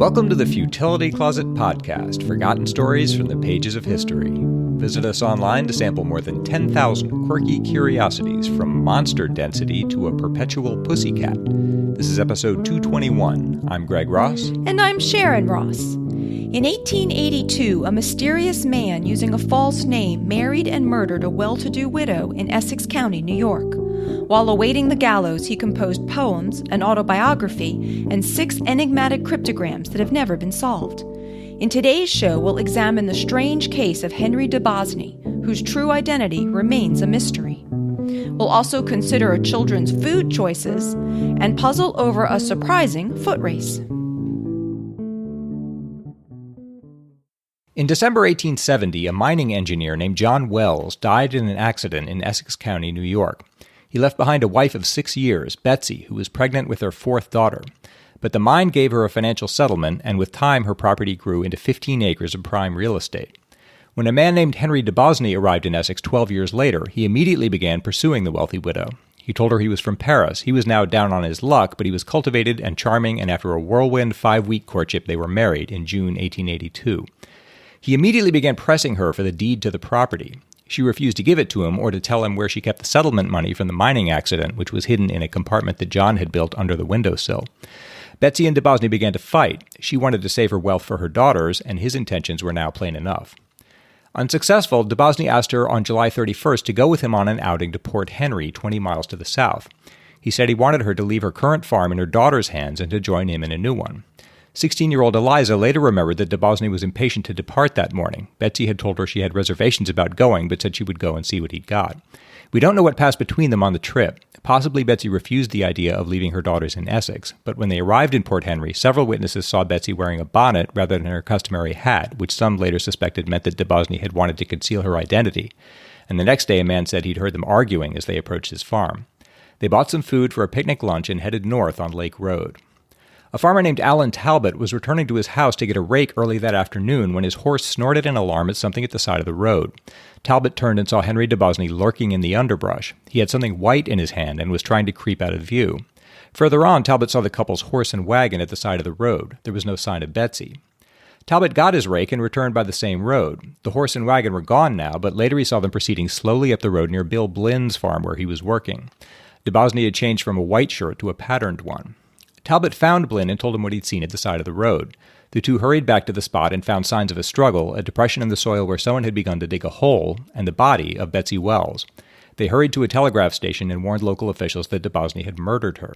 Welcome to the Futility Closet podcast, forgotten stories from the pages of history. Visit us online to sample more than 10,000 quirky curiosities from monster density to a perpetual pussycat. This is episode 221. I'm Greg Ross. And I'm Sharon Ross. In 1882, a mysterious man using a false name married and murdered a well-to-do widow in Essex County, New York. While awaiting the gallows, he composed poems, an autobiography, and 6 enigmatic cryptograms that have never been solved. In today's show, we'll examine the strange case of Henry Debosny, whose true identity remains a mystery. We'll also consider children's food choices and puzzle over a surprising footrace. In December 1870, a mining engineer named John Wells died in an accident in Essex County, New York. He left behind a wife of 6 years, Betsy, who was pregnant with her 4th daughter. But the mine gave her a financial settlement, and with time her property grew into 15 acres of prime real estate. When a man named Henry Debosny arrived in Essex 12 years later, he immediately began pursuing the wealthy widow. He told her he was from Paris. He was now down on his luck, but he was cultivated and charming, and after a whirlwind 5-week courtship, they were married in June 1882. He immediately began pressing her for the deed to the property. She refused to give it to him or to tell him where she kept the settlement money from the mining accident, which was hidden in a compartment that John had built under the windowsill. Betsy and Debosny began to fight. She wanted to save her wealth for her daughters, and his intentions were now plain enough. Unsuccessful, Debosny asked her on July 31st to go with him on an outing to Port Henry, 20 miles to the south. He said he wanted her to leave her current farm in her daughter's hands and to join him in a new one. 16-year-old Eliza later remembered that Debosny was impatient to depart that morning. Betsy had told her she had reservations about going, but said she would go and see what he'd got. We don't know what passed between them on the trip. Possibly Betsy refused the idea of leaving her daughters in Essex, but when they arrived in Port Henry, several witnesses saw Betsy wearing a bonnet rather than her customary hat, which some later suspected meant that Debosny had wanted to conceal her identity. And the next day a man said he'd heard them arguing as they approached his farm. They bought some food for a picnic lunch and headed north on Lake Road. A farmer named Alan Talbot was returning to his house to get a rake early that afternoon when his horse snorted an alarm at something at the side of the road. Talbot turned and saw Henry Debosny lurking in the underbrush. He had something white in his hand and was trying to creep out of view. Further on, Talbot saw the couple's horse and wagon at the side of the road. There was no sign of Betsy. Talbot got his rake and returned by the same road. The horse and wagon were gone now, but later he saw them proceeding slowly up the road near Bill Blynn's farm where he was working. Debosny had changed from a white shirt to a patterned one. Talbot found Blynn and told him what he'd seen at the side of the road. The two hurried back to the spot and found signs of a struggle, a depression in the soil where someone had begun to dig a hole, and the body of Betsy Wells. They hurried to a telegraph station and warned local officials that Debosny had murdered her.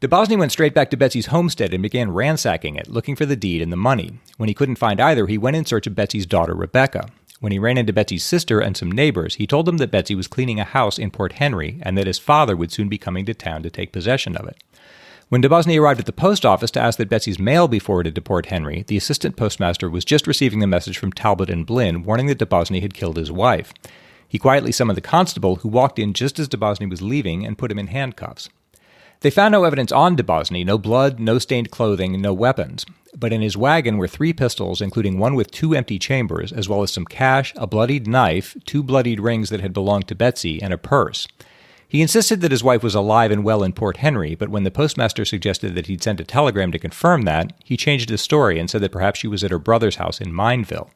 Debosny went straight back to Betsy's homestead and began ransacking it, looking for the deed and the money. When he couldn't find either, he went in search of Betsy's daughter, Rebecca. When he ran into Betsy's sister and some neighbors, he told them that Betsy was cleaning a house in Port Henry and that his father would soon be coming to town to take possession of it. When Debosny arrived at the post office to ask that Betsy's mail be forwarded to Port Henry, the assistant postmaster was just receiving the message from Talbot and Blynn warning that Debosny had killed his wife. He quietly summoned the constable, who walked in just as Debosny was leaving, and put him in handcuffs. They found no evidence on Debosny, no blood, no stained clothing, and no weapons. But in his wagon were 3 pistols, including one with 2 empty chambers, as well as some cash, a bloodied knife, 2 bloodied rings that had belonged to Betsy, and a purse. He insisted that his wife was alive and well in Port Henry, but when the postmaster suggested that he'd sent a telegram to confirm that, he changed his story and said that perhaps she was at her brother's house in Mineville.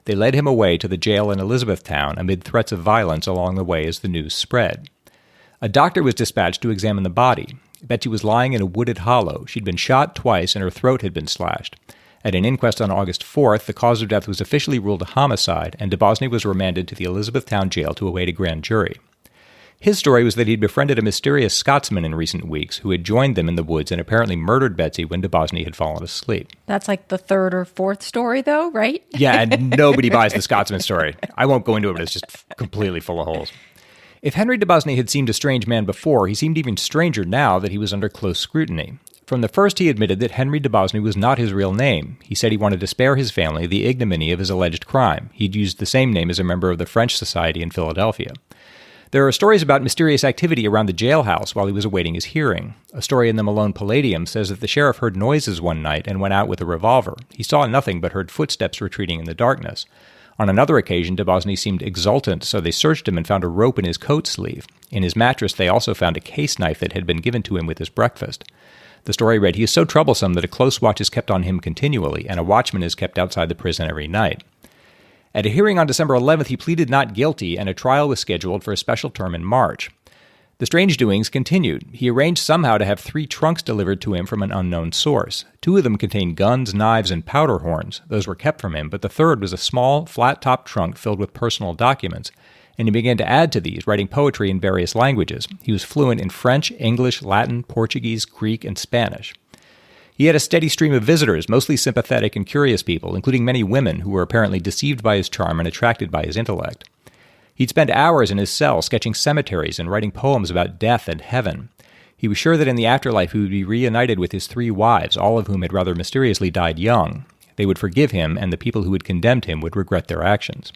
They led him away to the jail in Elizabethtown amid threats of violence along the way as the news spread. A doctor was dispatched to examine the body. Betsy was lying in a wooded hollow. She'd been shot twice and her throat had been slashed. At an inquest on August 4th, the cause of death was officially ruled a homicide, and Debosny was remanded to the Elizabethtown jail to await a grand jury. His story was that he'd befriended a mysterious Scotsman in recent weeks who had joined them in the woods and apparently murdered Betsy when Debosny had fallen asleep. That's like the 3rd or 4th story, though, right? Yeah, and nobody buys the Scotsman story. I won't go into it, but it's just completely full of holes. If Henry Debosny had seemed a strange man before, he seemed even stranger now that he was under close scrutiny. From the first, he admitted that Henry Debosny was not his real name. He said he wanted to spare his family the ignominy of his alleged crime. He'd used the same name as a member of the French Society in Philadelphia. There are stories about mysterious activity around the jailhouse while he was awaiting his hearing. A story in the Malone Palladium says that the sheriff heard noises one night and went out with a revolver. He saw nothing but heard footsteps retreating in the darkness. On another occasion, Debosny seemed exultant, so they searched him and found a rope in his coat sleeve. In his mattress, they also found a case knife that had been given to him with his breakfast. The story read, "He is so troublesome that a close watch is kept on him continually, and a watchman is kept outside the prison every night." At a hearing on December 11th, he pleaded not guilty, and a trial was scheduled for a special term in March. The strange doings continued. He arranged somehow to have 3 trunks delivered to him from an unknown source. 2 of them contained guns, knives, and powder horns. Those were kept from him, but the third was a small, flat-topped trunk filled with personal documents, and he began to add to these, writing poetry in various languages. He was fluent in French, English, Latin, Portuguese, Greek, and Spanish. He had a steady stream of visitors, mostly sympathetic and curious people, including many women who were apparently deceived by his charm and attracted by his intellect. He'd spend hours in his cell sketching cemeteries and writing poems about death and heaven. He was sure that in the afterlife he would be reunited with his 3 wives, all of whom had rather mysteriously died young. They would forgive him, and the people who had condemned him would regret their actions.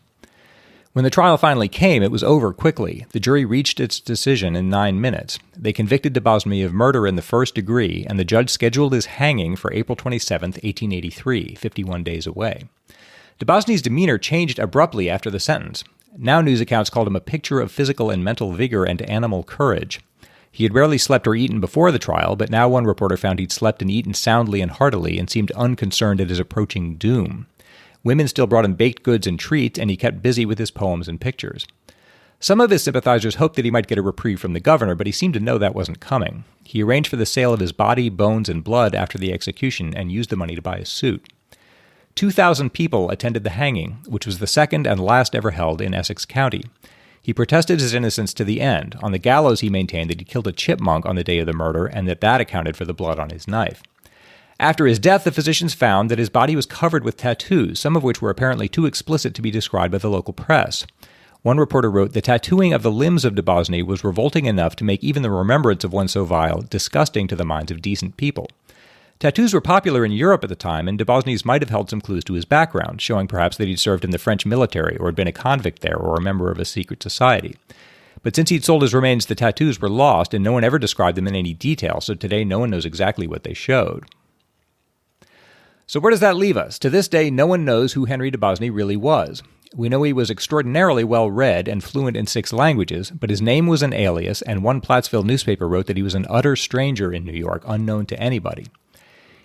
When the trial finally came, it was over quickly. The jury reached its decision in 9 minutes. They convicted Debosny of murder in the first degree, and the judge scheduled his hanging for April 27, 1883, 51 days away. Debosny's demeanor changed abruptly after the sentence. Now news accounts called him a picture of physical and mental vigor and animal courage. He had rarely slept or eaten before the trial, but now one reporter found he'd slept and eaten soundly and heartily and seemed unconcerned at his approaching doom. Women still brought him baked goods and treats, and he kept busy with his poems and pictures. Some of his sympathizers hoped that he might get a reprieve from the governor, but he seemed to know that wasn't coming. He arranged for the sale of his body, bones, and blood after the execution and used the money to buy a suit. 2,000 people attended the hanging, which was the second and last ever held in Essex County. He protested his innocence to the end. On the gallows, he maintained that he killed a chipmunk on the day of the murder and that accounted for the blood on his knife. After his death, the physicians found that his body was covered with tattoos, some of which were apparently too explicit to be described by the local press. One reporter wrote, "The tattooing of the limbs of Debosny was revolting enough to make even the remembrance of one so vile disgusting to the minds of decent people." Tattoos were popular in Europe at the time, and Debosnys might have held some clues to his background, showing perhaps that he'd served in the French military or had been a convict there or a member of a secret society. But since he'd sold his remains, the tattoos were lost, and no one ever described them in any detail, so today no one knows exactly what they showed. So where does that leave us? To this day, no one knows who Henry Debosny really was. We know he was extraordinarily well-read and fluent in 6 languages, but his name was an alias, and one Plattsville newspaper wrote that he was an utter stranger in New York, unknown to anybody.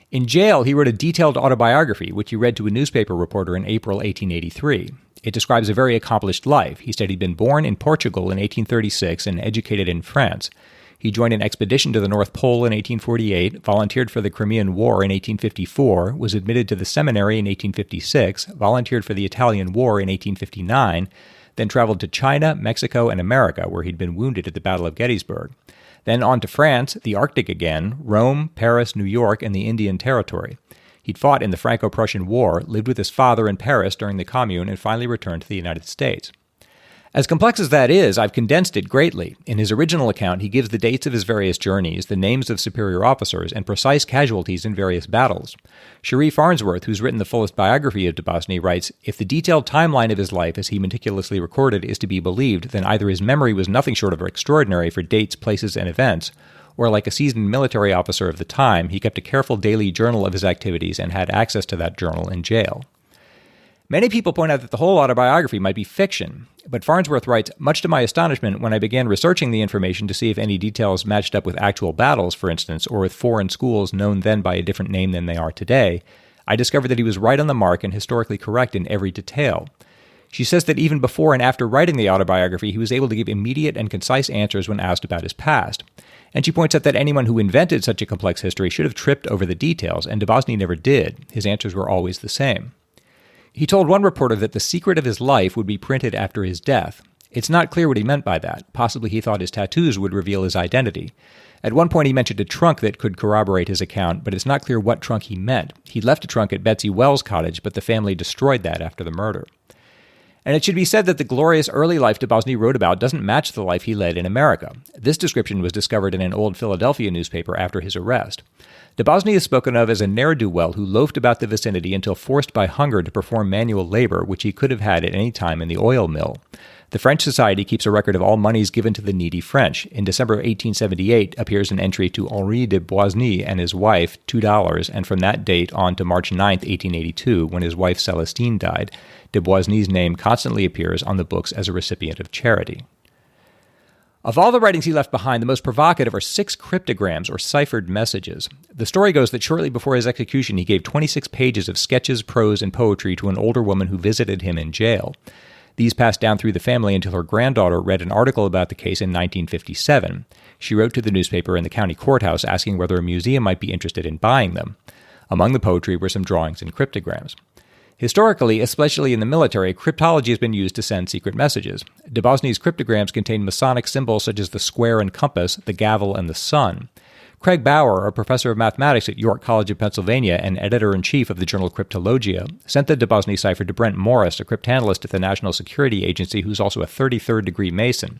In jail, he wrote a detailed autobiography, which he read to a newspaper reporter in April 1883. It describes a very accomplished life. He said he'd been born in Portugal in 1836 and educated in France. He joined an expedition to the North Pole in 1848, volunteered for the Crimean War in 1854, was admitted to the seminary in 1856, volunteered for the Italian War in 1859, then traveled to China, Mexico, and America, where he'd been wounded at the Battle of Gettysburg. Then on to France, the Arctic again, Rome, Paris, New York, and the Indian Territory. He'd fought in the Franco-Prussian War, lived with his father in Paris during the Commune, and finally returned to the United States. As complex as that is, I've condensed it greatly. In his original account, he gives the dates of his various journeys, the names of superior officers, and precise casualties in various battles. Cheri Farnsworth, who's written the fullest biography of Debosny, writes, "If the detailed timeline of his life as he meticulously recorded is to be believed, then either his memory was nothing short of extraordinary for dates, places, and events, or like a seasoned military officer of the time, he kept a careful daily journal of his activities and had access to that journal in jail." Many people point out that the whole autobiography might be fiction, but Farnsworth writes, "Much to my astonishment, when I began researching the information to see if any details matched up with actual battles, for instance, or with foreign schools known then by a different name than they are today, I discovered that he was right on the mark and historically correct in every detail." She says that even before and after writing the autobiography, he was able to give immediate and concise answers when asked about his past. And she points out that anyone who invented such a complex history should have tripped over the details, and Debosny never did. His answers were always the same. He told one reporter that the secret of his life would be printed after his death. It's not clear what he meant by that. Possibly he thought his tattoos would reveal his identity. At one point he mentioned a trunk that could corroborate his account, but it's not clear what trunk he meant. He left a trunk at Betsy Wells' cottage, but the family destroyed that after the murder. And it should be said that the glorious early life Debosny wrote about doesn't match the life he led in America. This description was discovered in an old Philadelphia newspaper after his arrest. Debosny is spoken of as a ne'er-do-well who loafed about the vicinity until forced by hunger to perform manual labor, which he could have had at any time in the oil mill. The French Society keeps a record of all monies given to the needy French. In December 1878 appears an entry to Henri de Bazan II and his wife, $2, and from that date on to March 9, 1882, when his wife Celestine died, de Boisny's name constantly appears on the books as a recipient of charity. Of all the writings he left behind, the most provocative are 6 cryptograms, or ciphered messages. The story goes that shortly before his execution, he gave 26 pages of sketches, prose, and poetry to an older woman who visited him in jail. These passed down through the family until her granddaughter read an article about the case in 1957. She wrote to the newspaper in the county courthouse asking whether a museum might be interested in buying them. Among the poetry were some drawings and cryptograms. Historically, especially in the military, cryptology has been used to send secret messages. Debosny's cryptograms contain Masonic symbols such as the square and compass, the gavel, and the sun. Craig Bauer, a professor of mathematics at York College of Pennsylvania and editor-in-chief of the journal Cryptologia, sent the Debosny cipher to Brent Morris, a cryptanalyst at the National Security Agency who's also a 33rd-degree Mason.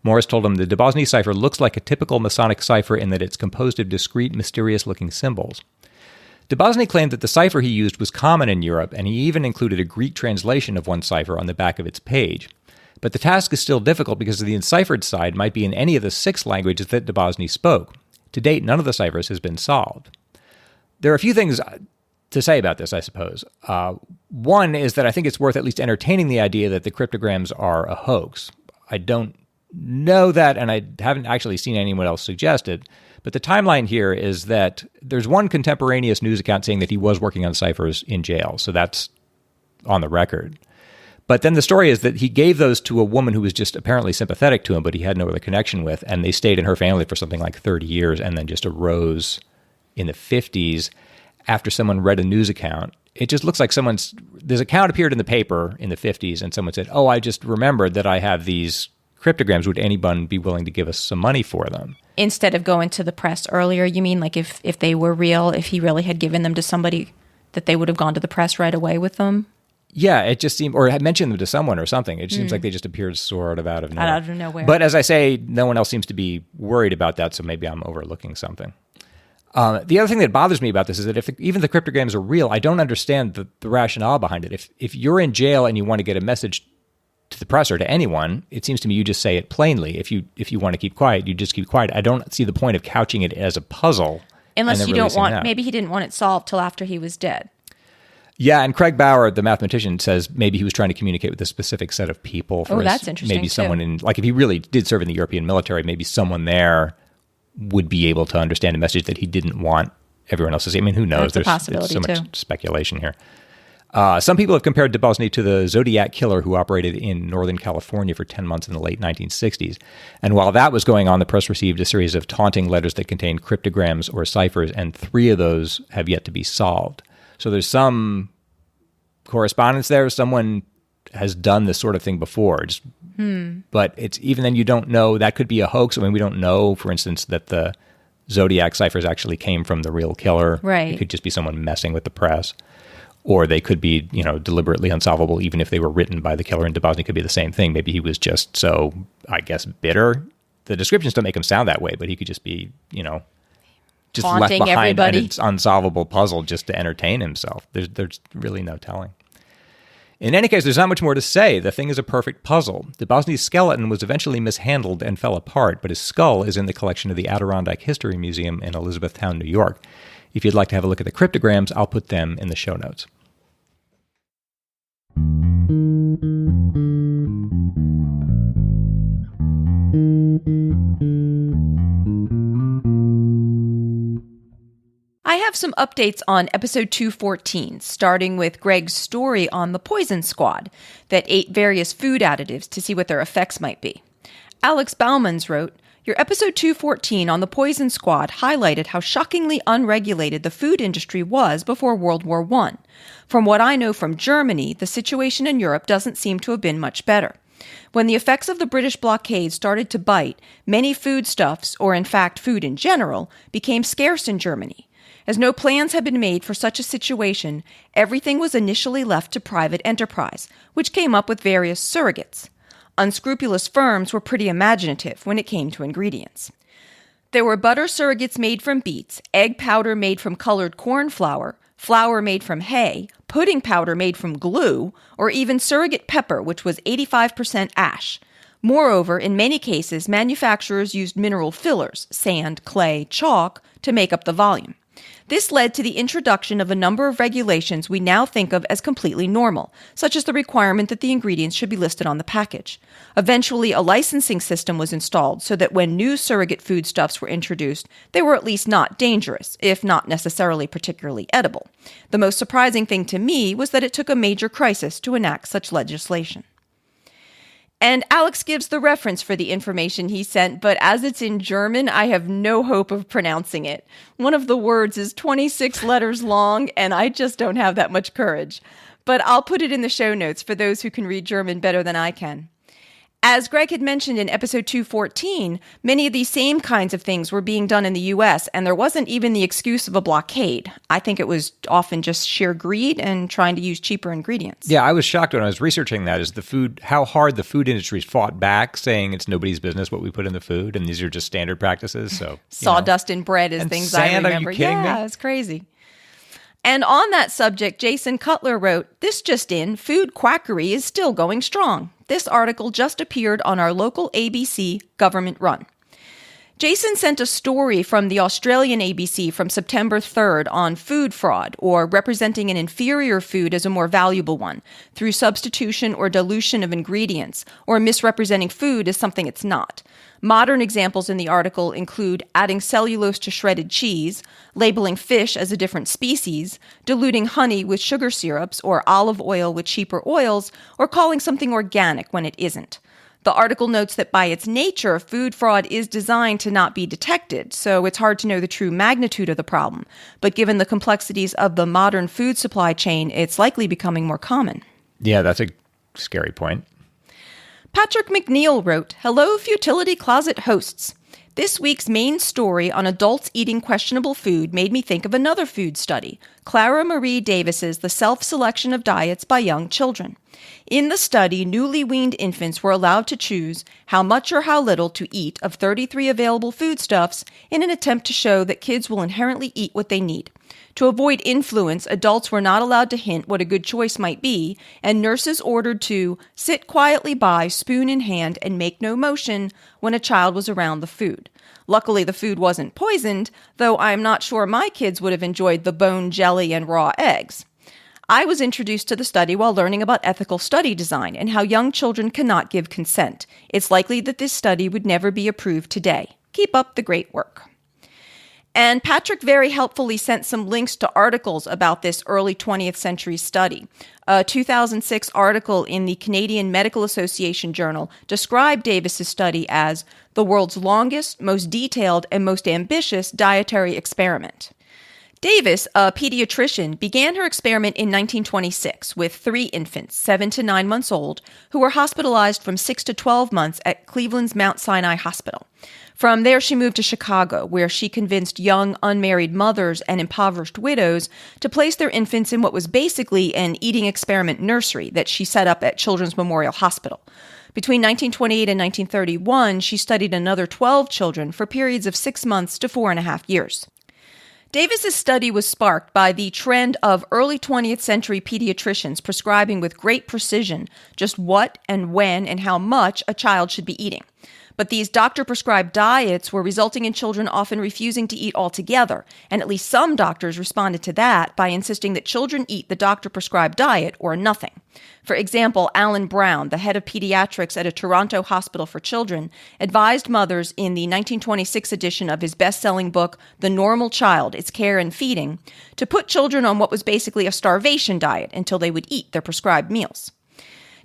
Morris told him the Debosny cipher looks like a typical Masonic cipher in that it's composed of discrete, mysterious-looking symbols. Debosny claimed that the cipher he used was common in Europe, and he even included a Greek translation of one cipher on the back of its page. But the task is still difficult because the enciphered side might be in any of the 6 languages that Debosny spoke. To date, none of the ciphers has been solved. There are a few things to say about this, I suppose. One is that I think it's worth at least entertaining the idea that the cryptograms are a hoax. I don't know that, and I haven't actually seen anyone else suggest it. But the timeline here is that there's one contemporaneous news account saying that he was working on ciphers in jail, so that's on the record. But then the story is that he gave those to a woman who was just apparently sympathetic to him, but he had no other connection with, and they stayed in her family for something like 30 years and then just arose in the 50s after someone read a news account. It just looks like this account appeared in the paper in the 50s, and someone said, "Oh, I just remembered that I have these cryptograms. Would anyone be willing to give us some money for them?" Instead of going to the press earlier, you mean like if they were real, if he really had given them to somebody, that they would have gone to the press right away with them? Yeah, it just seemed, or had mentioned them to someone or something. It seems like they just appeared sort of out of nowhere. Out of nowhere. But as I say, no one else seems to be worried about that, so maybe I'm overlooking something. The other thing that bothers me about this is that if even the cryptograms are real, I don't understand the rationale behind it. If you're in jail and you want to get a message to the press or to anyone, it seems to me you just say it plainly. If you want to keep quiet, you just keep quiet. I don't see the point of couching it as a puzzle. Unless you don't want, maybe he didn't want it solved till after he was dead. Yeah, and Craig Bauer, the mathematician, says maybe he was trying to communicate with a specific set of people. That's interesting. Maybe someone if he really did serve in the European military, maybe someone there would be able to understand a message that he didn't want everyone else to see. I mean, who knows? There's a possibility, so much speculation here. Some people have compared Debosny to the Zodiac killer who operated in Northern California for 10 months in the late 1960s. And while that was going on, the press received a series of taunting letters that contained cryptograms or ciphers, and 3 of those have yet to be solved. So there's some correspondence there. Someone has done this sort of thing before. But it's even then you don't know. That could be a hoax. I mean, we don't know, for instance, that the Zodiac ciphers actually came from the real killer. Right. It could just be someone messing with the press. Or they could be, deliberately unsolvable, even if they were written by the killer. And Debosny could be the same thing. Maybe he was just so, I guess, bitter. The descriptions don't make him sound that way, but he could just be, just haunting left behind everybody. an unsolvable puzzle just to entertain himself. There's really no telling. In any case, there's not much more to say. The thing is a perfect puzzle. Debosny's skeleton was eventually mishandled and fell apart, but his skull is in the collection of the Adirondack History Museum in Elizabethtown, New York. If you'd like to have a look at the cryptograms, I'll put them in the show notes. I have some updates on episode 214, starting with Greg's story on the poison squad that ate various food additives to see what their effects might be. Alex Baumans wrote, "Your episode 214 on the poison squad highlighted how shockingly unregulated the food industry was before World War I. From what I know from Germany, the situation in Europe doesn't seem to have been much better. When the effects of the British blockade started to bite, many foodstuffs, or in fact food in general, became scarce in Germany. As no plans had been made for such a situation, everything was initially left to private enterprise, which came up with various surrogates. Unscrupulous firms were pretty imaginative when it came to ingredients. There were butter surrogates made from beets, egg powder made from colored corn flour, flour made from hay, pudding powder made from glue, or even surrogate pepper, which was 85% ash. Moreover, in many cases, manufacturers used mineral fillers, sand, clay, chalk, to make up the volume. This led to the introduction of a number of regulations we now think of as completely normal, such as the requirement that the ingredients should be listed on the package. Eventually, a licensing system was installed so that when new surrogate foodstuffs were introduced, they were at least not dangerous, if not necessarily particularly edible. The most surprising thing to me was that it took a major crisis to enact such legislation. And Alex gives the reference for the information he sent, but as it's in German, I have no hope of pronouncing it. One of the words is 26 letters long, and I just don't have that much courage. But I'll put it in the show notes for those who can read German better than I can. As Greg had mentioned in episode 214, many of these same kinds of things were being done in the U.S., and there wasn't even the excuse of a blockade. I think it was often just sheer greed and trying to use cheaper ingredients. Yeah, I was shocked when I was researching that, is how hard the food industry fought back, saying it's nobody's business what we put in the food, and these are just standard practices. So Sawdust and bread is and things sand, I remember. Are you kidding me? It's crazy. And on that subject, Jason Cutler wrote, "This just in, food quackery is still going strong. This article just appeared on our local ABC government run." Jason sent a story from the Australian ABC from September 3rd on food fraud, or representing an inferior food as a more valuable one, through substitution or dilution of ingredients, or misrepresenting food as something it's not. Modern examples in the article include adding cellulose to shredded cheese, labeling fish as a different species, diluting honey with sugar syrups or olive oil with cheaper oils, or calling something organic when it isn't. The article notes that by its nature, food fraud is designed to not be detected, so it's hard to know the true magnitude of the problem. But given the complexities of the modern food supply chain, it's likely becoming more common. Yeah, that's a scary point. Patrick McNeil wrote, "Hello, Futility Closet hosts. This week's main story on adults eating questionable food made me think of another food study, Clara Marie Davis's The Self-Selection of Diets by Young Children. In the study, newly weaned infants were allowed to choose how much or how little to eat of 33 available foodstuffs in an attempt to show that kids will inherently eat what they need. To avoid influence, adults were not allowed to hint what a good choice might be, and nurses ordered to sit quietly by, spoon in hand, and make no motion when a child was around the food. Luckily, the food wasn't poisoned, though I'm not sure my kids would have enjoyed the bone jelly and raw eggs. I was introduced to the study while learning about ethical study design and how young children cannot give consent. It's likely that this study would never be approved today. Keep up the great work." And Patrick very helpfully sent some links to articles about this early 20th century study. A 2006 article in the Canadian Medical Association Journal described Davis's study as the world's longest, most detailed, and most ambitious dietary experiment. Davis, a pediatrician, began her experiment in 1926 with 3 infants, 7 to 9 months old, who were hospitalized from 6 to 12 months at Cleveland's Mount Sinai Hospital. From there, she moved to Chicago, where she convinced young, unmarried mothers and impoverished widows to place their infants in what was basically an eating experiment nursery that she set up at Children's Memorial Hospital. Between 1928 and 1931, she studied another 12 children for periods of 6 months to 4.5 years. Davis's study was sparked by the trend of early 20th century pediatricians prescribing with great precision just what and when and how much a child should be eating. But these doctor-prescribed diets were resulting in children often refusing to eat altogether, and at least some doctors responded to that by insisting that children eat the doctor-prescribed diet or nothing. For example, Alan Brown, the head of pediatrics at a Toronto hospital for children, advised mothers in the 1926 edition of his best-selling book, The Normal Child, Its Care and Feeding, to put children on what was basically a starvation diet until they would eat their prescribed meals.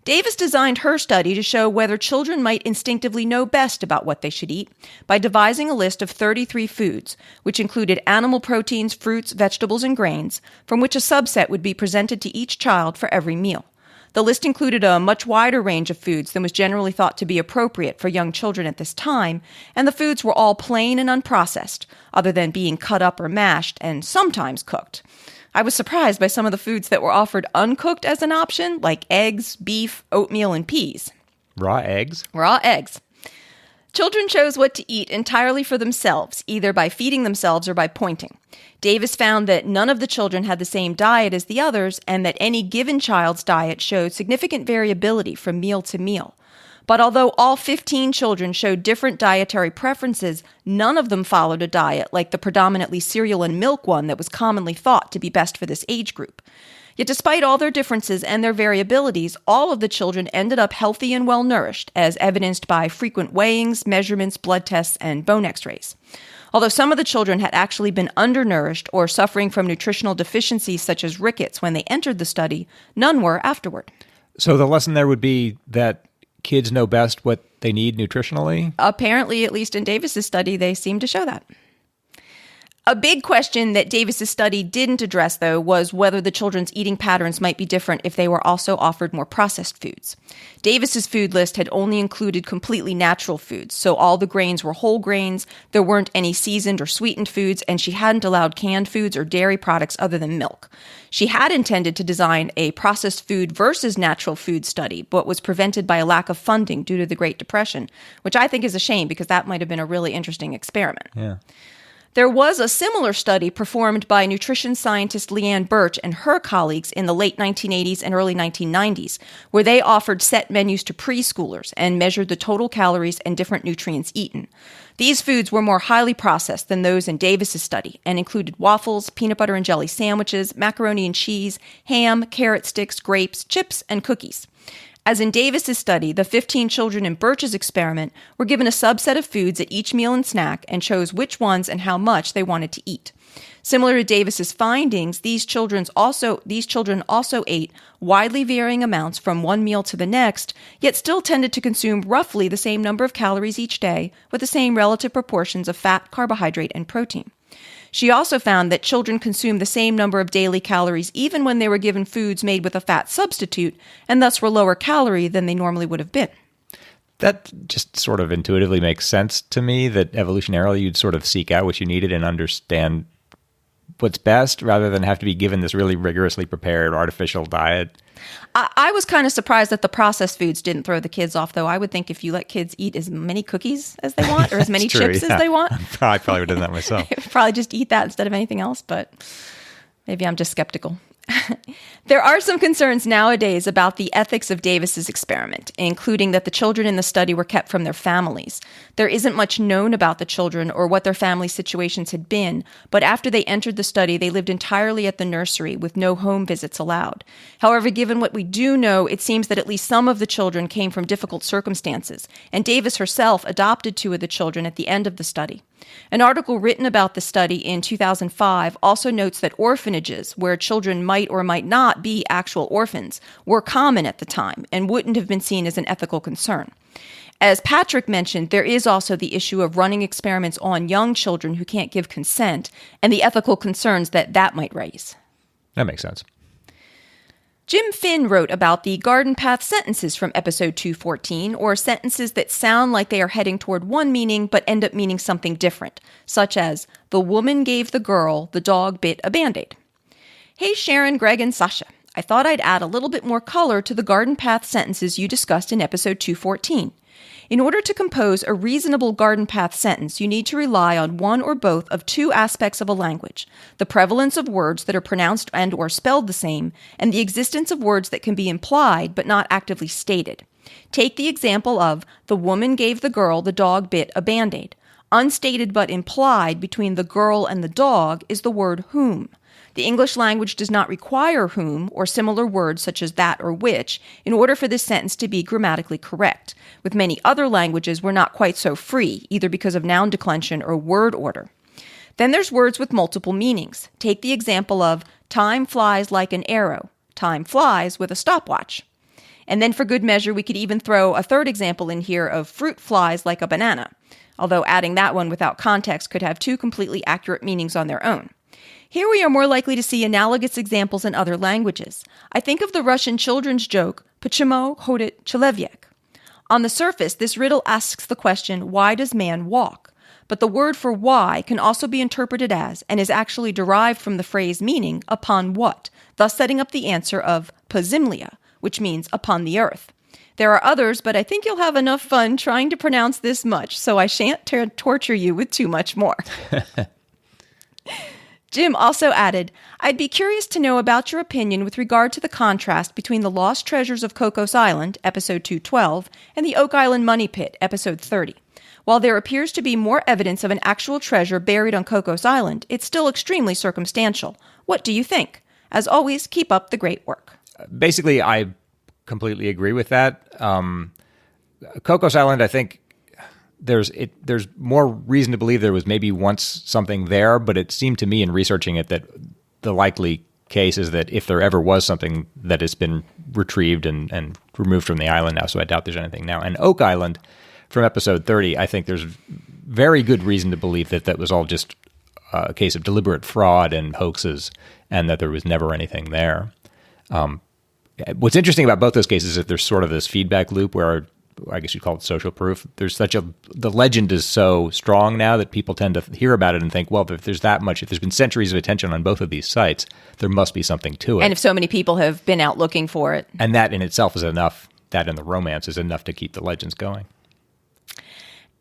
Davis designed her study to show whether children might instinctively know best about what they should eat by devising a list of 33 foods, which included animal proteins, fruits, vegetables, and grains, from which a subset would be presented to each child for every meal. The list included a much wider range of foods than was generally thought to be appropriate for young children at this time, and the foods were all plain and unprocessed, other than being cut up or mashed, and sometimes cooked. I was surprised by some of the foods that were offered uncooked as an option, like eggs, beef, oatmeal, and peas. Raw eggs? Raw eggs. Children chose what to eat entirely for themselves, either by feeding themselves or by pointing. Davis found that none of the children had the same diet as the others, and that any given child's diet showed significant variability from meal to meal. But although all 15 children showed different dietary preferences, none of them followed a diet like the predominantly cereal and milk one that was commonly thought to be best for this age group. Yet despite all their differences and their variabilities, all of the children ended up healthy and well-nourished, as evidenced by frequent weighings, measurements, blood tests, and bone x-rays. Although some of the children had actually been undernourished or suffering from nutritional deficiencies such as rickets when they entered the study, none were afterward. So the lesson there would be that kids know best what they need nutritionally? Apparently, at least in Davis's study, they seem to show that. A big question that Davis's study didn't address, though, was whether the children's eating patterns might be different if they were also offered more processed foods. Davis's food list had only included completely natural foods, so all the grains were whole grains, there weren't any seasoned or sweetened foods, and she hadn't allowed canned foods or dairy products other than milk. She had intended to design a processed food versus natural food study, but was prevented by a lack of funding due to the Great Depression, which I think is a shame because that might have been a really interesting experiment. Yeah. There was a similar study performed by nutrition scientist Leanne Birch and her colleagues in the late 1980s and early 1990s, where they offered set menus to preschoolers and measured the total calories and different nutrients eaten. These foods were more highly processed than those in Davis's study and included waffles, peanut butter and jelly sandwiches, macaroni and cheese, ham, carrot sticks, grapes, chips, and cookies. As in Davis's study, the 15 children in Birch's experiment were given a subset of foods at each meal and snack and chose which ones and how much they wanted to eat. Similar to Davis's findings, these children also ate widely varying amounts from one meal to the next, yet still tended to consume roughly the same number of calories each day with the same relative proportions of fat, carbohydrate, and protein. She also found that children consumed the same number of daily calories even when they were given foods made with a fat substitute, and thus were lower calorie than they normally would have been. That just sort of intuitively makes sense to me, that evolutionarily you'd sort of seek out what you needed and understand what's best rather than have to be given this really rigorously prepared artificial diet. I was kind of surprised that the processed foods didn't throw the kids off, though. I would think if you let kids eat as many cookies as they want or as many chips as they want. I probably would have done that myself. Probably just eat that instead of anything else, but maybe I'm just skeptical. There are some concerns nowadays about the ethics of Davis's experiment, including that the children in the study were kept from their families. There isn't much known about the children or what their family situations had been, but after they entered the study, they lived entirely at the nursery with no home visits allowed. However, given what we do know, it seems that at least some of the children came from difficult circumstances, and Davis herself adopted 2 of the children at the end of the study. An article written about the study in 2005 also notes that orphanages, where children might or might not be actual orphans, were common at the time and wouldn't have been seen as an ethical concern. As Patrick mentioned, there is also the issue of running experiments on young children who can't give consent and the ethical concerns that might raise. That makes sense. Jim Finn wrote about the garden path sentences from episode 214, or sentences that sound like they are heading toward one meaning but end up meaning something different, such as, the woman gave the girl, the dog bit a Band-Aid. Hey Sharon, Greg, and Sasha. I thought I'd add a little bit more color to the garden path sentences you discussed in episode 214. In order to compose a reasonable garden path sentence, you need to rely on one or both of 2 aspects of a language: the prevalence of words that are pronounced and or spelled the same, and the existence of words that can be implied but not actively stated. Take the example of, the woman gave the girl, the dog bit a Band-Aid. Unstated but implied between the girl and the dog is the word whom. The English language does not require whom or similar words such as that or which in order for this sentence to be grammatically correct. With many other languages, we're not quite so free, either because of noun declension or word order. Then there's words with multiple meanings. Take the example of, time flies like an arrow. Time flies with a stopwatch. And then for good measure, we could even throw a third example in here of fruit flies like a banana, although adding that one without context could have 2 completely accurate meanings on their own. Here we are more likely to see analogous examples in other languages. I think of the Russian children's joke, Почему ходит человек? On the surface, this riddle asks the question, why does man walk? But the word for why can also be interpreted as, and is actually derived from the phrase meaning, upon what, thus setting up the answer of по земле, which means upon the earth. There are others, but I think you'll have enough fun trying to pronounce this much, so I shan't torture you with too much more. Jim also added, I'd be curious to know about your opinion with regard to the contrast between the Lost Treasures of Cocos Island, episode 212, and the Oak Island Money Pit, episode 30. While there appears to be more evidence of an actual treasure buried on Cocos Island, it's still extremely circumstantial. What do you think? As always, keep up the great work. Basically, I completely agree with that. Cocos Island, I think there's more reason to believe there was maybe once something there, but it seemed to me in researching it that the likely case is that if there ever was something that has been retrieved and removed from the island now, so I doubt there's anything now. And Oak Island, from episode 30, I think there's very good reason to believe that that was all just a case of deliberate fraud and hoaxes and that there was never anything there. What's interesting about both those cases is that there's sort of this feedback loop where I guess you'd call it social proof. The legend is so strong now that people tend to hear about it and think, well, if there's been centuries of attention on both of these sites, there must be something to it. And if so many people have been out looking for it. And that in itself is enough, that and the romance is enough to keep the legends going.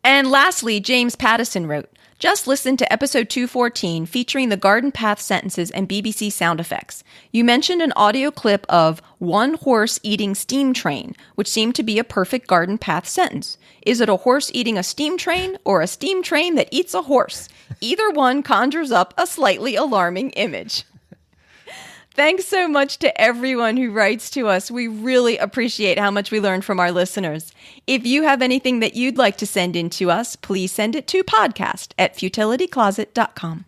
And lastly, James Pattison wrote, just listen to episode 214 featuring the garden path sentences and BBC sound effects. You mentioned an audio clip of one horse eating steam train, which seemed to be a perfect garden path sentence. Is it a horse eating a steam train or a steam train that eats a horse? Either one conjures up a slightly alarming image. Thanks so much to everyone who writes to us. We really appreciate how much we learn from our listeners. If you have anything that you'd like to send in to us, please send it to podcast@futilitycloset.com.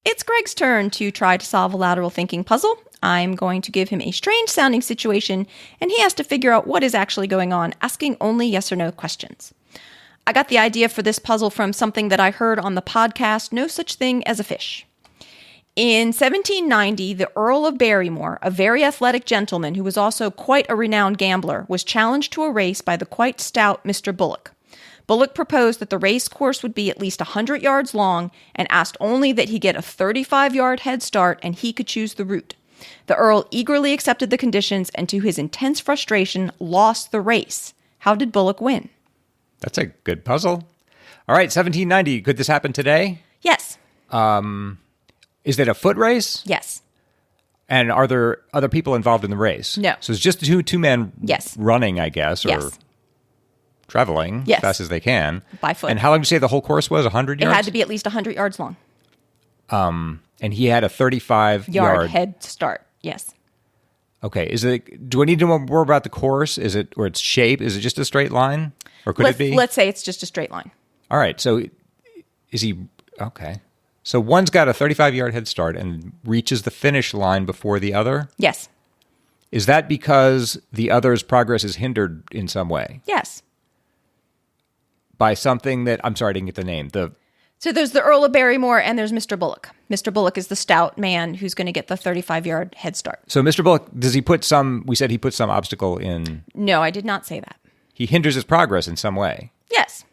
It's Greg's turn to try to solve a lateral thinking puzzle. I'm going to give him a strange sounding situation, and he has to figure out what is actually going on, asking only yes or no questions. I got the idea for this puzzle from something that I heard on the podcast, No Such Thing as a Fish. In 1790, the Earl of Barrymore, a very athletic gentleman who was also quite a renowned gambler, was challenged to a race by the quite stout Mr. Bullock. Bullock proposed that the race course would be at least 100 yards long and asked only that he get a 35-yard head start and he could choose the route. The Earl eagerly accepted the conditions and, to his intense frustration, lost the race. How did Bullock win? That's a good puzzle. All right, 1790. Could this happen today? Yes. Is it a foot race? Yes. And are there other people involved in the race? No. So it's just two men yes. running, I guess, or yes. traveling yes. as fast as they can. By foot. And how long did you say the whole course was? 100 yards? It had to be at least 100 yards long. And he had a 35-yard head start, yes. Okay. Do I need to know more about the course? Is it, or its shape? Is it just a straight line? Or could it be? Let's say it's just a straight line. All right. So is he... Okay. So one's got a 35-yard head start and reaches the finish line before the other? Yes. Is that because the other's progress is hindered in some way? Yes. By something that... I'm sorry, I didn't get the name. So there's the Earl of Barrymore and there's Mr. Bullock. Mr. Bullock is the stout man who's going to get the 35-yard head start. So Mr. Bullock, does he put some... We said he put some obstacle in... No, I did not say that. He hinders his progress in some way. Yes.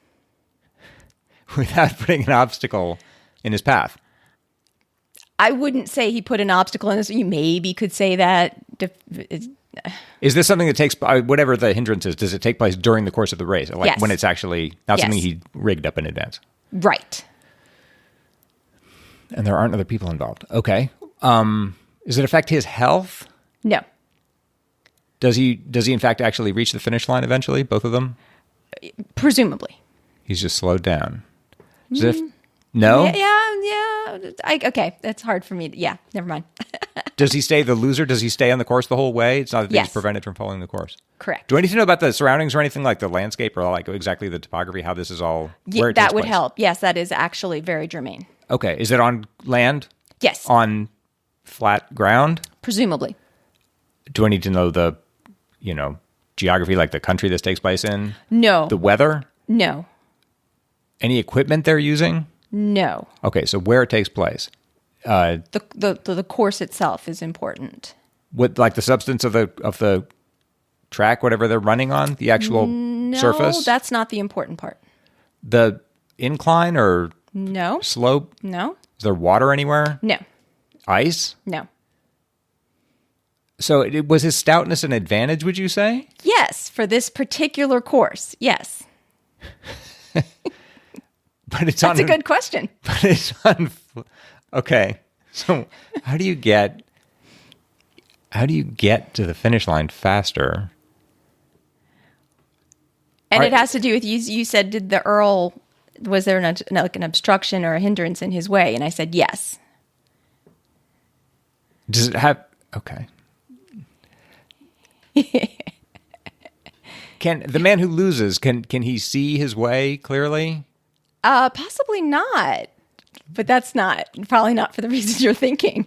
Without putting an obstacle in his path. I wouldn't say he put an obstacle in his... You maybe could say that. Is this something that takes... Whatever the hindrance is, does it take place during the course of the race? Like yes. When it's actually not something he rigged up in advance? Right. And there aren't other people involved. Okay. Does it affect his health? No. Does he in fact actually reach the finish line eventually, both of them? Presumably. He's just slowed down. No? Yeah. Okay, that's hard for me. Yeah, never mind. Does he stay the loser? Does he stay on the course the whole way? It's not that yes. he's prevented from following the course? Correct. Do I need to know about the surroundings or anything, like the landscape or like exactly the topography, how this is all... Yeah, that would help. Yes, that is actually very germane. Okay. Is it on land? Yes. On flat ground? Presumably. Do I need to know the, geography, like the country this takes place in? No. The weather? No. Any equipment they're using? No. Okay, so where it takes place? The course itself is important. What, like the substance of the track, whatever they're running on, the actual surface? No, that's not the important part. The incline or no slope? No. Is there water anywhere? No. Ice? No. So was his stoutness an advantage, would you say? Yes, for this particular course, yes. That's a good question. But it's on. Okay, so how do you get to the finish line faster? And it has to do with you said, did the Earl, was there an obstruction or a hindrance in his way? And I said yes. Does it have? Okay. Can the man who loses can he see his way clearly? Possibly not. But that's probably not for the reasons you're thinking.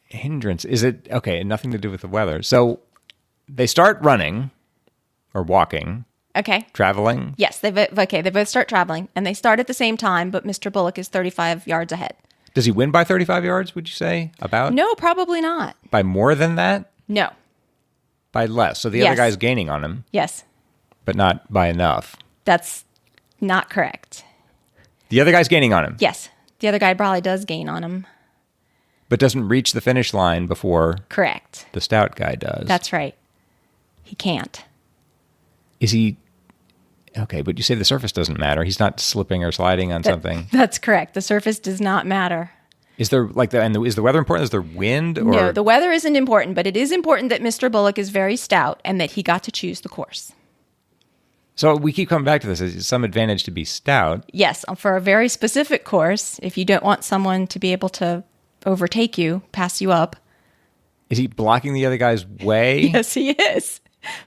Hindrance. Is it okay? Nothing to do with the weather. So they start running or walking. Okay. Traveling. Yes. They both start traveling, and they start at the same time. But Mr. Bullock is 35 yards ahead. Does he win by 35 yards? Would you say about? No, probably not. By more than that? No. By less. So the other guy's gaining on him. Yes. But not by enough. That's not correct. The other guy's gaining on him. Yes. The other guy probably does gain on him. But doesn't reach the finish line before correct. The stout guy does. That's right. He can't. Is he... Okay, but you say the surface doesn't matter. He's not slipping or sliding on something. That's correct. The surface does not matter. Is there is the weather important? Is there wind? Or? No, the weather isn't important, but it is important that Mr. Bullock is very stout and that he got to choose the course. So we keep coming back to this. Is some advantage to be stout? Yes, for a very specific course, if you don't want someone to be able to overtake you, pass you up. Is he blocking the other guy's way? Yes, he is.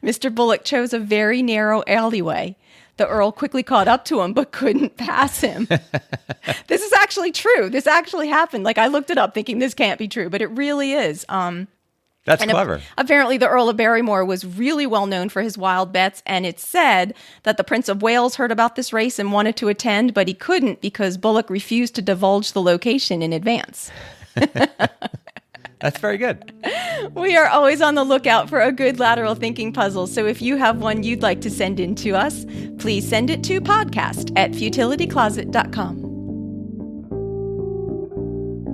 Mr. Bullock chose a very narrow alleyway. The Earl quickly caught up to him, but couldn't pass him. This is actually true. This actually happened. Like, I looked it up thinking this can't be true, but it really is. That's clever. Apparently, the Earl of Barrymore was really well known for his wild bets, and it's said that the Prince of Wales heard about this race and wanted to attend, but he couldn't because Bullock refused to divulge the location in advance. That's very good. We are always on the lookout for a good lateral thinking puzzle, so if you have one you'd like to send in to us, please send it to podcast@futilitycloset.com.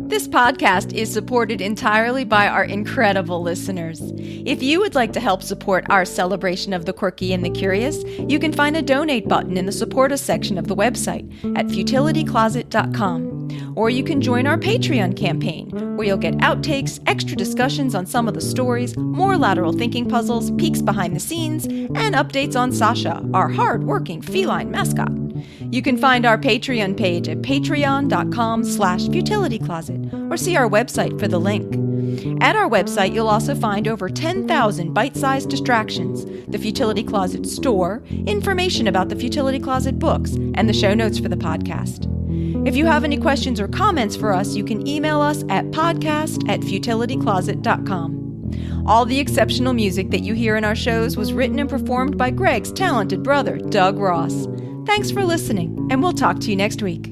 This podcast is supported entirely by our incredible listeners. If you would like to help support our celebration of the quirky and the curious, you can find a donate button in the Support Us section of the website at futilitycloset.com. Or you can join our Patreon campaign, where you'll get outtakes, extra discussions on some of the stories, more lateral thinking puzzles, peeks behind the scenes, and updates on Sasha, our hard-working feline mascot. You can find our Patreon page at patreon.com/futilitycloset or see our website for the link. At our website, you'll also find over 10,000 bite-sized distractions, the Futility Closet store, information about the Futility Closet books, and the show notes for the podcast. If you have any questions or comments for us, you can email us at podcast@futilitycloset.com. All the exceptional music that you hear in our shows was written and performed by Greg's talented brother, Doug Ross. Thanks for listening, and we'll talk to you next week.